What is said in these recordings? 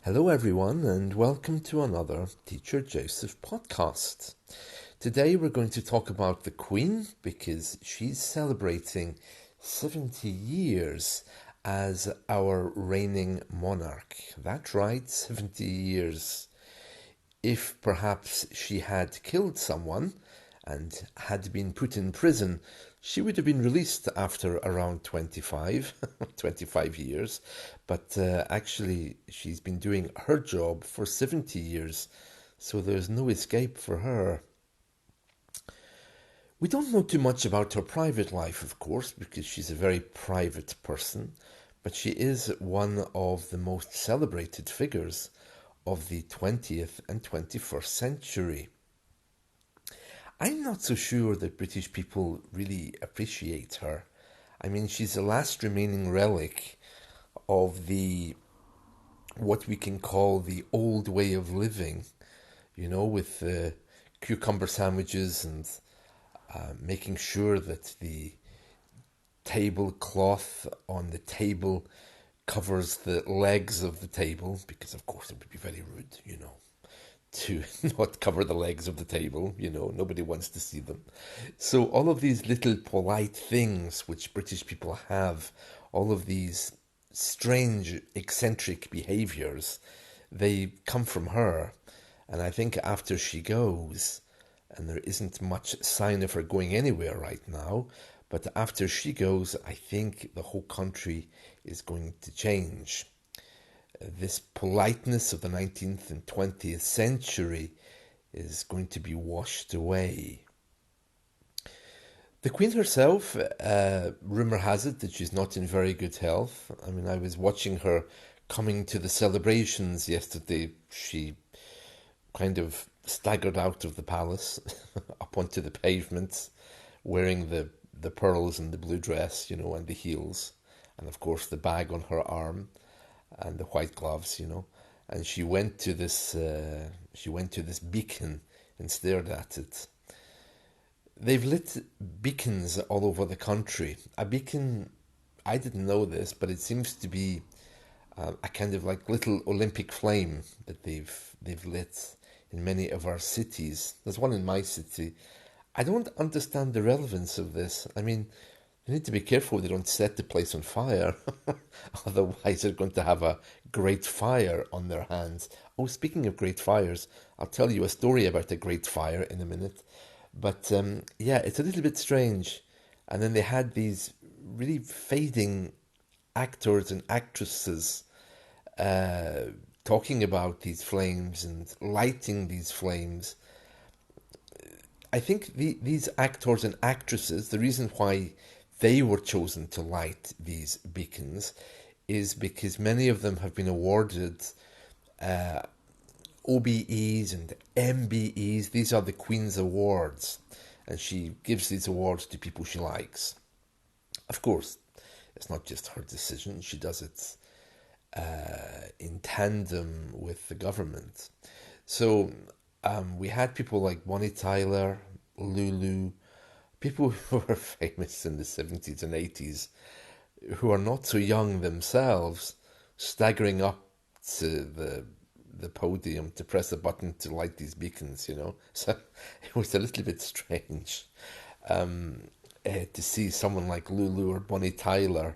Hello, everyone, and welcome to another Teacher Joseph podcast. Today, we're going to talk about the Queen because she's celebrating 70 years as our reigning monarch. That's right, 70 years. If perhaps she had killed someone and had been put in prison, she would have been released after around 25 years. But actually, she's been doing her job for 70 years, so there's no escape for her. We don't know too much about her private life, of course, because she's a very private person, but she is one of the most celebrated figures of the 20th and 21st century. I'm not so sure that British people really appreciate her. I mean, she's the last remaining relic of the what we can call the old way of living, with cucumber sandwiches and making sure that the tablecloth on the table covers the legs of the table, because of course it would be very rude, to not cover the legs of the table. Nobody wants to see them. So all of these little polite things which British people have, all of these strange, eccentric behaviors, they come from her. And I think after she goes, and there isn't much sign of her going anywhere right now, but after she goes, I think the whole country is going to change. This politeness of the 19th and 20th century is going to be washed away. The Queen herself, rumour has it that she's not in very good health. I mean, I was watching her coming to the celebrations yesterday. She kind of staggered out of the palace up onto the pavement, wearing the pearls and the blue dress, and the heels, and of course the bag on her arm and the white gloves, and she went to this beacon and stared at it. They've lit beacons all over the country. A beacon, I didn't know this, but it seems to be a kind of like little Olympic flame that they've lit in many of our cities. There's one in my city. I don't understand the relevance of this. I mean, they need to be careful they don't set the place on fire. Otherwise, they're going to have a great fire on their hands. Oh, speaking of great fires, I'll tell you a story about a great fire in a minute. But yeah, it's a little bit strange. And then they had these really fading actors and actresses talking about these flames and lighting these flames. I think these actors and actresses, the reason why they were chosen to light these beacons is because many of them have been awarded uh, OBEs and MBEs. These are the Queen's Awards, and she gives these awards to people she likes. Of course, it's not just her decision. She does it in tandem with the government. So we had people like Bonnie Tyler, Lulu, people who were famous in the 70s and 80s, who are not so young themselves, staggering up to the podium to press a button to light these beacons, So it was a little bit strange to see someone like Lulu or Bonnie Tyler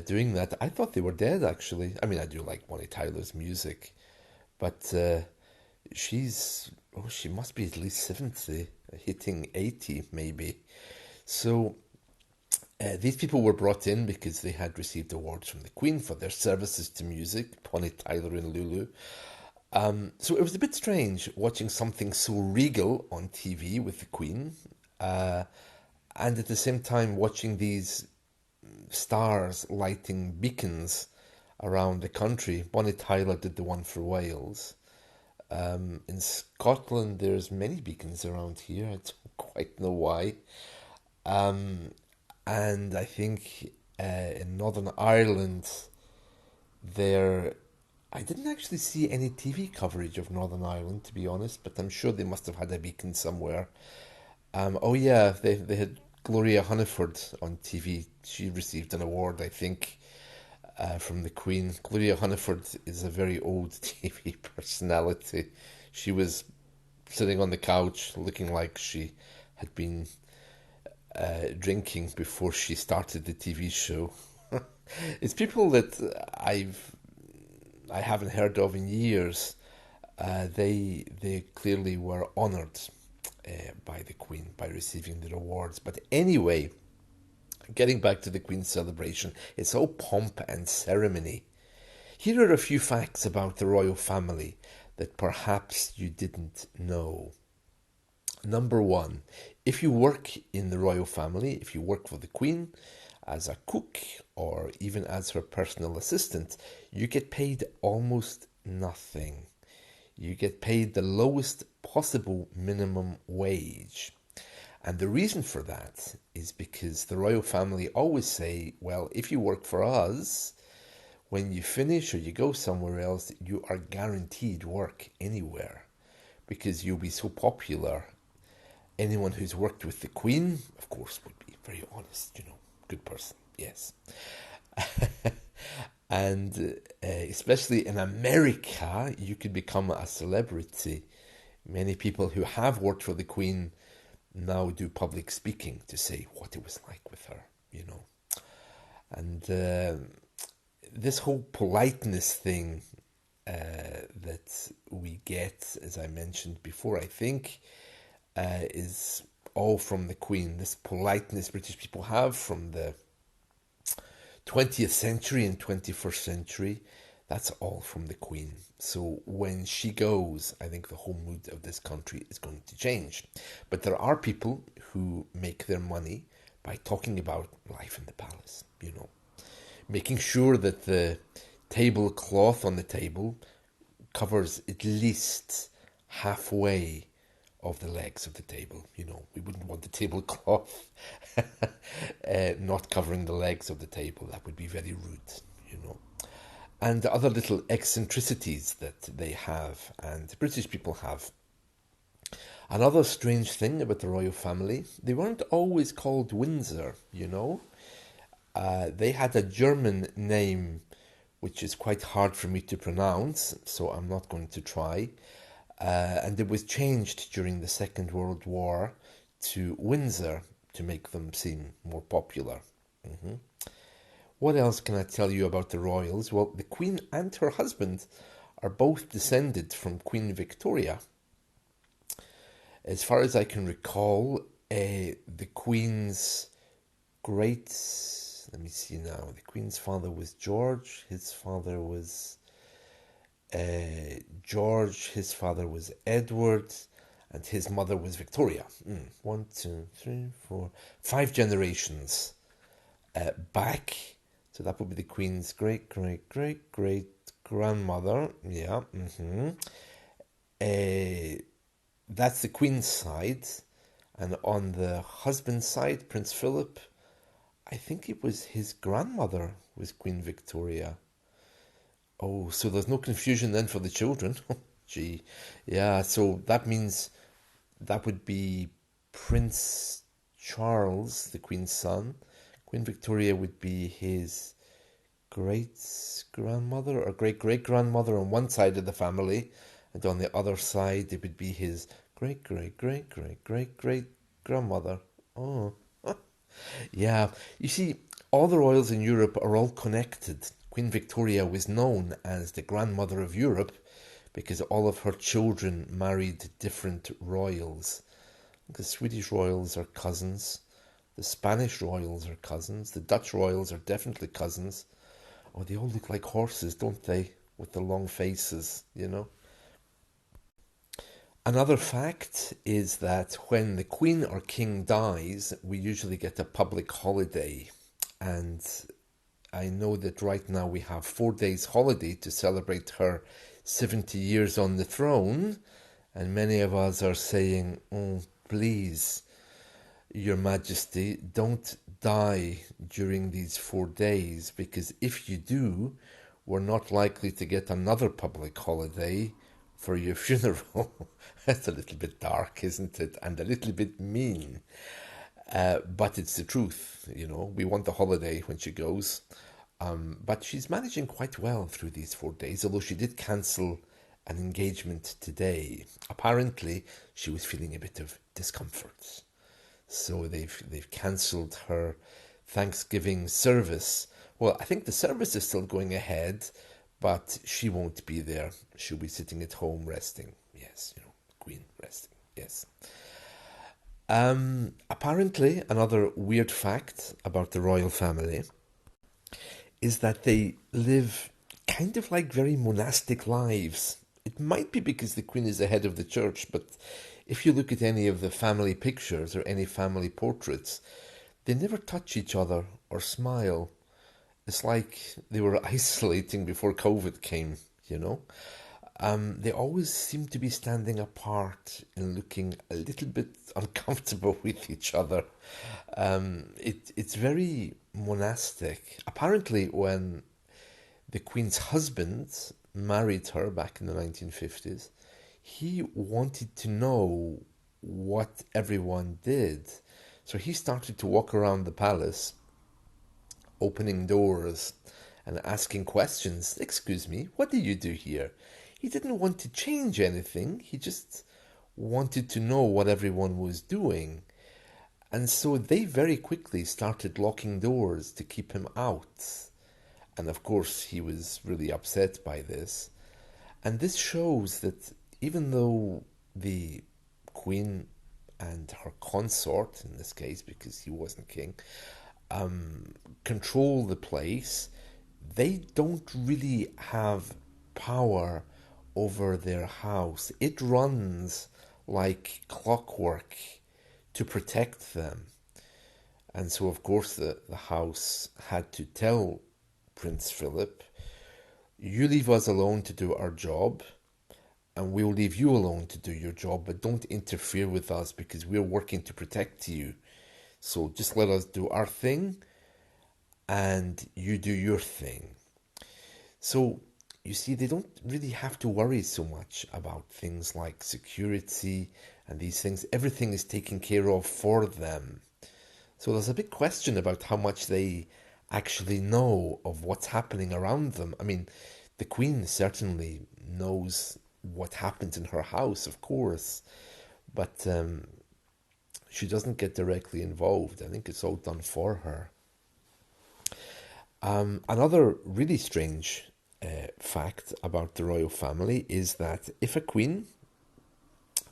doing that. I thought they were dead, actually. I mean, I do like Bonnie Tyler's music, but she must be at least 70, hitting 80 maybe. So these people were brought in because they had received awards from the Queen for their services to music, Bonnie Tyler and Lulu. So it was a bit strange watching something so regal on TV with the Queen, and at the same time watching these stars lighting beacons around the country. Bonnie Tyler did the one for Wales. In Scotland, there's many beacons around here. I don't quite know why. And I think in Northern Ireland, there, I didn't actually see any TV coverage of Northern Ireland, to be honest, but I'm sure they must have had a beacon somewhere. Oh yeah, they had Gloria Hunniford on TV. She received an award, I think, from the Queen. Gloria Hunniford is a very old TV personality. She was sitting on the couch looking like she had been drinking before she started the TV show. It's people that I haven't heard of in years. They clearly were honoured by the Queen by receiving the awards. But anyway, getting back to the Queen's celebration, it's all pomp and ceremony. Here are a few facts about the royal family that perhaps you didn't know. Number one, if you work in the royal family, if you work for the Queen as a cook or even as her personal assistant, you get paid almost nothing. You get paid the lowest possible minimum wage. And the reason for that is because the royal family always say, well, if you work for us, when you finish or you go somewhere else, you are guaranteed work anywhere because you'll be so popular. Anyone who's worked with the Queen, of course, would be very honest, good person, yes. And especially in America, you could become a celebrity. Many people who have worked for the Queen now do public speaking to say what it was like with her. And this whole politeness thing that we get, as I mentioned before, I think is all from the Queen. This politeness British people have from the 20th century and 21st century, that's all from the Queen. So when she goes, I think the whole mood of this country is going to change. But there are people who make their money by talking about life in the palace, making sure that the tablecloth on the table covers at least halfway of the legs of the table. We wouldn't want the tablecloth not covering the legs of the table. That would be very rude. And other little eccentricities that they have and British people have. Another strange thing about the royal family, they weren't always called Windsor, They had a German name which is quite hard for me to pronounce, so I'm not going to try. And it was changed during the Second World War to Windsor to make them seem more popular. What else can I tell you about the royals? Well, the Queen and her husband are both descended from Queen Victoria. As far as I can recall, the Queen's great... Let me see now. The Queen's father was George. His father was... George, his father was Edward, and his mother was Victoria. 1, 2, 3, 4, 5 generations back. So that would be the Queen's great, great, great, great grandmother. Yeah. That's the Queen's side. And on the husband's side, Prince Philip, I think it was his grandmother was Queen Victoria. Oh, so there's no confusion then for the children. Gee. Yeah, so that means that would be Prince Charles, the Queen's son. Queen Victoria would be his great-grandmother or great-great-grandmother on one side of the family, and on the other side it would be his great-great-great-great-great-great-grandmother. Oh. Yeah, you see, all the royals in Europe are all connected. Queen Victoria was known as the grandmother of Europe because all of her children married different royals. The Swedish royals are cousins. The Spanish royals are cousins. The Dutch royals are definitely cousins. Oh, they all look like horses, don't they? With the long faces, Another fact is that when the Queen or King dies, we usually get a public holiday. And I know that right now we have 4 days holiday to celebrate her 70 years on the throne. And many of us are saying, oh, please, Your Majesty, don't die during these 4 days, because if you do, we're not likely to get another public holiday for your funeral. That's a little bit dark, isn't it? And a little bit mean. But it's the truth, We want the holiday when she goes. But she's managing quite well through these 4 days, although she did cancel an engagement today. Apparently, she was feeling a bit of discomfort. So they've cancelled her Thanksgiving service. Well, I think the service is still going ahead, but she won't be there. She'll be sitting at home resting. Yes, Queen resting. Yes. Apparently, another weird fact about the royal family is that they live kind of like very monastic lives. It might be because the Queen is the head of the church, but if you look at any of the family pictures or any family portraits, they never touch each other or smile. It's like they were isolating before COVID came, you know? They always seem to be standing apart and looking a little bit uncomfortable with each other. It's very monastic. Apparently, when the Queen's husband married her back in the 1950s, he wanted to know what everyone did. So he started to walk around the palace, opening doors and asking questions. Excuse me, what do you do here? He didn't want to change anything, he just wanted to know what everyone was doing. And so they very quickly started locking doors to keep him out. And of course, he was really upset by this. And this shows that even though the Queen and her consort, in this case, because he wasn't king, control the place, they don't really have power over their house. It runs like clockwork to protect them. And so, of course, the house had to tell Prince Philip, you leave us alone to do our job, and we'll leave you alone to do your job, but don't interfere with us because we're working to protect you. So just let us do our thing, and you do your thing. So you see, they don't really have to worry so much about things like security and these things. Everything is taken care of for them. So there's a big question about how much they actually know of what's happening around them. I mean, the Queen certainly knows what happens in her house, of course, but she doesn't get directly involved. I think it's all done for her. Another really strange fact about the royal family is that if a queen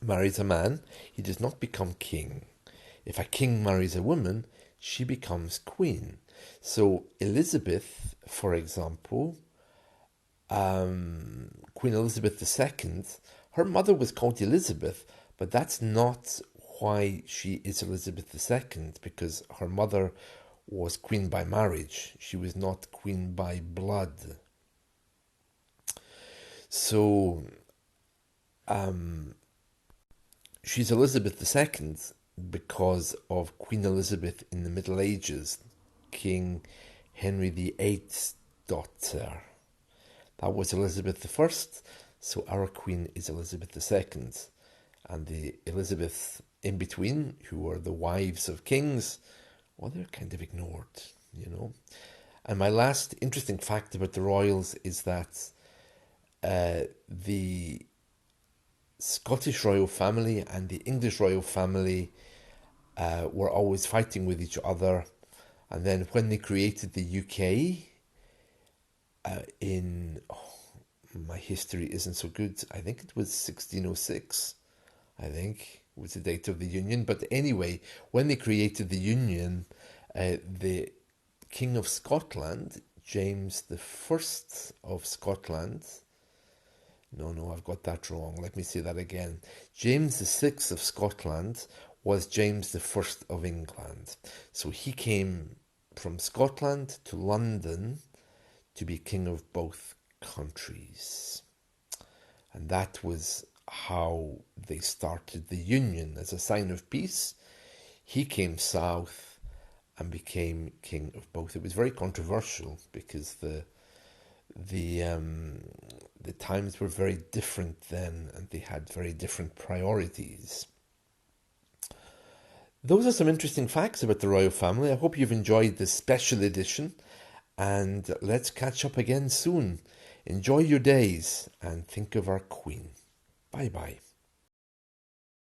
marries a man, he does not become king. If a king marries a woman, she becomes queen. So Elizabeth, for example, Queen Elizabeth II, her mother was called Elizabeth, but that's not why she is Elizabeth II, because her mother was queen by marriage. She was not queen by blood. So she's Elizabeth II because of Queen Elizabeth in the Middle Ages, King Henry VIII's daughter. That was Elizabeth I, so our queen is Elizabeth II. And the Elizabeths in between, who were the wives of kings, well, they're kind of ignored, you know. And my last interesting fact about the royals is that the Scottish royal family and the English royal family were always fighting with each other. And then when they created the UK, my history isn't so good. I think it was 1606, I think, was the date of the Union. But anyway, when they created the Union, the King of Scotland, James the First of Scotland, no, I've got that wrong. Let me say that again. James the Sixth of Scotland was James the First of England. So he came from Scotland to London to be king of both countries. And that was how they started the Union. As a sign of peace, he came south and became king of both. It was very controversial because the times were very different then, and they had very different priorities. Those are some interesting facts about the royal family. I hope you've enjoyed this special edition. and let's catch up again soon. Enjoy your days and think of our Queen. Bye bye.